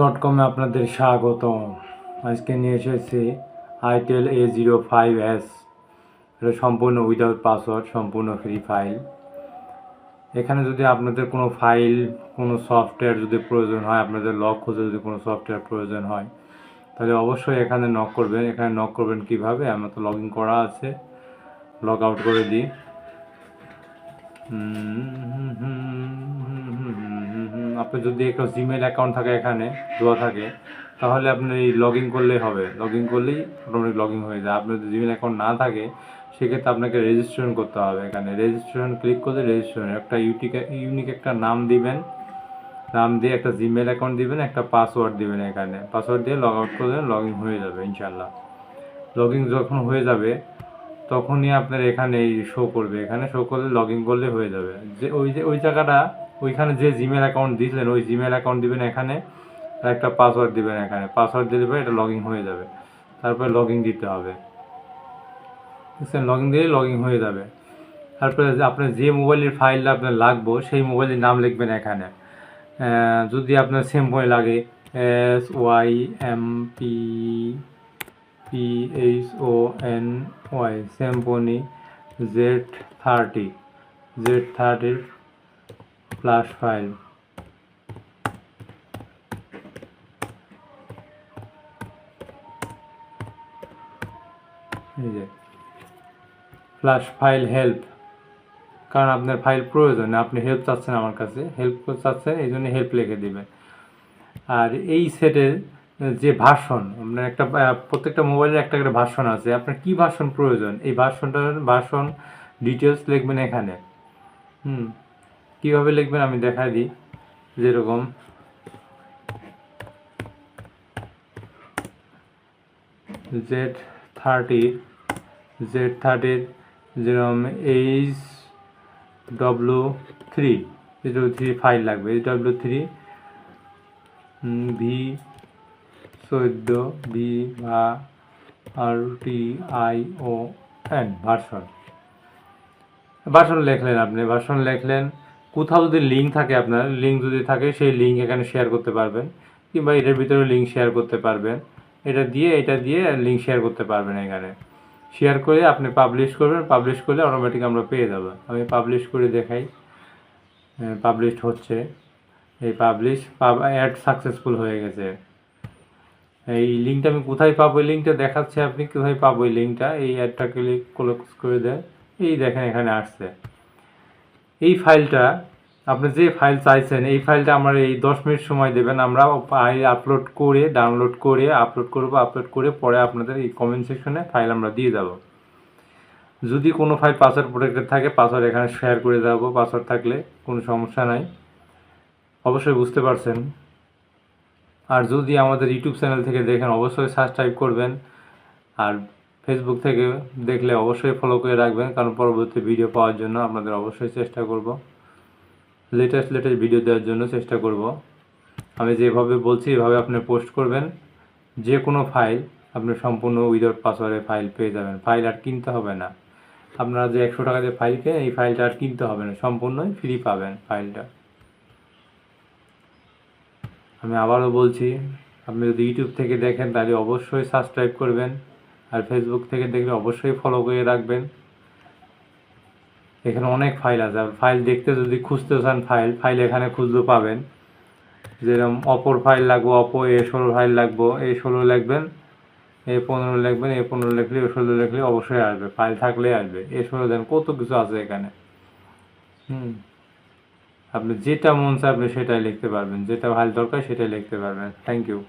gmail.com আপনাদের স্বাগতম। আজকে নিয়ে এসেছি itel A05s। এটা সম্পূর্ণ উইদাউট পাসওয়ার্ড, সম্পূর্ণ ফ্রি ফাইল। এখানে যদি আপনাদের কোনো ফাইল, কোনো সফটওয়্যার যদি প্রয়োজন হয়, আপনাদের লগ খুঁজে যদি কোনো সফটওয়্যার প্রয়োজন হয়, তাহলে অবশ্যই এখানে নক করবেন। এখানে নক করবেন কীভাবে? আমার তো লগ ইন করা আছে, লগ আউট করে দিই। আপনার যদি একটা জিমেল অ্যাকাউন্ট থাকে, এখানে দেওয়া থাকে, তাহলে আপনি এই লগ ইন করলেই হবে। লগ ইন করলেই অটোমেটিক লগ ইন হয়ে যায়। আপনার যদি জিমেল অ্যাকাউন্ট না থাকে, সেক্ষেত্রে আপনাকে রেজিস্ট্রেশন করতে হবে। এখানে রেজিস্ট্রেশন ক্লিক করলে রেজিস্ট্রেশন একটা ইউনিক একটা নাম দিবেন, নাম দিয়ে একটা জিমেল অ্যাকাউন্ট দিবেন, একটা পাসওয়ার্ড দিবেন। এখানে পাসওয়ার্ড দিয়ে লগ আউট করলে লগ ইন হয়ে যাবে ইনশাল্লাহ। লগ ইন যখন হয়ে যাবে তখনই আপনার এখানে শো করবে। এখানে শো করলে লগ ইন করলে হয়ে যাবে। যে ওই জায়গাটা, ওইখানে যে জিমেল অ্যাকাউন্ট দিয়েছিলেন, ওই জিমেল অ্যাকাউন্ট দিবেন এখানে, আর একটা পাসওয়ার্ড দিবেন এখানে। পাসওয়ার্ড দিলে এটা লগ ইন হয়ে যাবে। তারপরে লগ ইন দিতে হবে, বুঝছেন? লগ ইন দিলেই লগ ইন হয়ে যাবে। তারপরে আপনার যে মোবাইলের ফাইলটা আপনার লাগবে, সেই মোবাইলের নাম লিখবেন এখানে। যদি আপনার সিম্পনি লাগে, SYMPPHONY, Symphony Z30 flash file. এই যে ফ্ল্যাশ ফাইল হেল্প, কারণ আপনার ফাইল প্রয়োজন, আপনি হেল্প চাচ্ছেন আমার কাছে, হেল্প চাচ্ছেন, এই জন্য হেল্প লিখে দেবেন। আর এই সেটের যে ভার্সন, আপনার একটা প্রত্যেকটা মোবাইলের একটা করে ভার্সন আছে। আপনার কী ভার্সন প্রয়োজন, এই ভার্সন ডিটেলস লিখবেন এখানে। কীভাবে লিখবেন আমি দেখাই দিই। যেরকম Z30 যেরকম HW3 ফাইল লাগবে। HW3 V14 VRTION ভার্সন লিখলেন। আপনি ভার্সন লিখলেন, কোথাও যদি লিঙ্ক থাকে, আপনার লিঙ্ক যদি থাকে, সেই লিঙ্ক এখানে শেয়ার করতে পারবেন, কিংবা এটার ভিতরে লিঙ্ক শেয়ার করতে পারবেন। এটা দিয়ে লিঙ্ক শেয়ার করতে পারবেন। এখানে শেয়ার করে আপনি পাবলিশ করবেন। পাবলিশ করলে অটোমেটিক আমরা পেয়ে যাব। আমি পাবলিশ করে দেখাই। পাবলিশড হচ্ছে, এই অ্যাড সাকসেসফুল হয়ে গেছে। এই লিঙ্কটা আমি কোথায় পাবো? এই লিঙ্কটা দেখাচ্ছে, আপনি কোথায় পাবো এই লিঙ্কটা? এই অ্যাডটা ক্লোজ করে দেন। এই দেখেন এখানে আসছে। এই ফাইলটা, আপনি যে ফাইল চাইছেন, এই ফাইলটা আমার এই 10 মিনিট সময় দেবেন। আমরা ফাইল আপলোড করে, ডাউনলোড করে আপলোড করে পরে আপনাদের এই কমেন্ট সেকশনে ফাইল আমরা দিয়ে যাব। যদি কোনো ফাইল পাসওয়ার্ড প্রোটেক্টেড থাকে, পাসওয়ার্ড এখানে শেয়ার করে দেবো। পাসওয়ার্ড থাকলে কোনো সমস্যা নাই, অবশ্যই বুঝতে পারছেন। আর যদি আমাদের ইউটিউব চ্যানেল থেকে দেখেন, অবশ্যই সাবস্ক্রাইব করবেন। আর ফেসবুক থেকে দেখলে অবশ্যই ফলো করে রাখবেন, কারণ পরবর্তী ভিডিও পাওয়ার জন্য আপনাদের অবশ্যই চেষ্টা করব, লেটেস্ট ভিডিও দেওয়ার জন্য চেষ্টা করব। আমি যেভাবে বলছি এভাবে আপনি পোস্ট করবেন। যে কোনো ফাইল আপনি সম্পূর্ণ উইদাউট পাসওয়ার্ডে ফাইল পেয়ে যাবেন। ফাইল আর কিনতে হবে না। আপনারা যে 100 টাকা দিয়ে ফাইল কেনেন, এই ফাইলটা আর কিনতে হবে না, সম্পূর্ণই ফ্রি পাবেন ফাইলটা। আমি আবারও বলছি, আপনি যদি ইউটিউব থেকে দেখেন তাহলে অবশ্যই সাবস্ক্রাইব করবেন, আর ফেসবুক থেকে দেখলে অবশ্যই ফলো করে রাখবেন। এখানে অনেক ফাইল আছে। ফাইল দেখতে যদি খুঁজতে চান, ফাইল এখানে খুঁজতে পাবেন। যেরকম অপোর ফাইল লাগবো, অপো A16 ফাইল লাগবো, A16 লিখবেন, A15 লিখবেন, A15 লিখলে, A16 লিখলে অবশ্যই আসবে। ফাইল থাকলেই আসবে। A16 দেন, কত কিছু আছে এখানে। আপনি যেটা মন চায় আপনি সেটাই লিখতে পারবেন, যেটা ফাইল দরকার সেটাই লিখতে পারবেন। Thank you.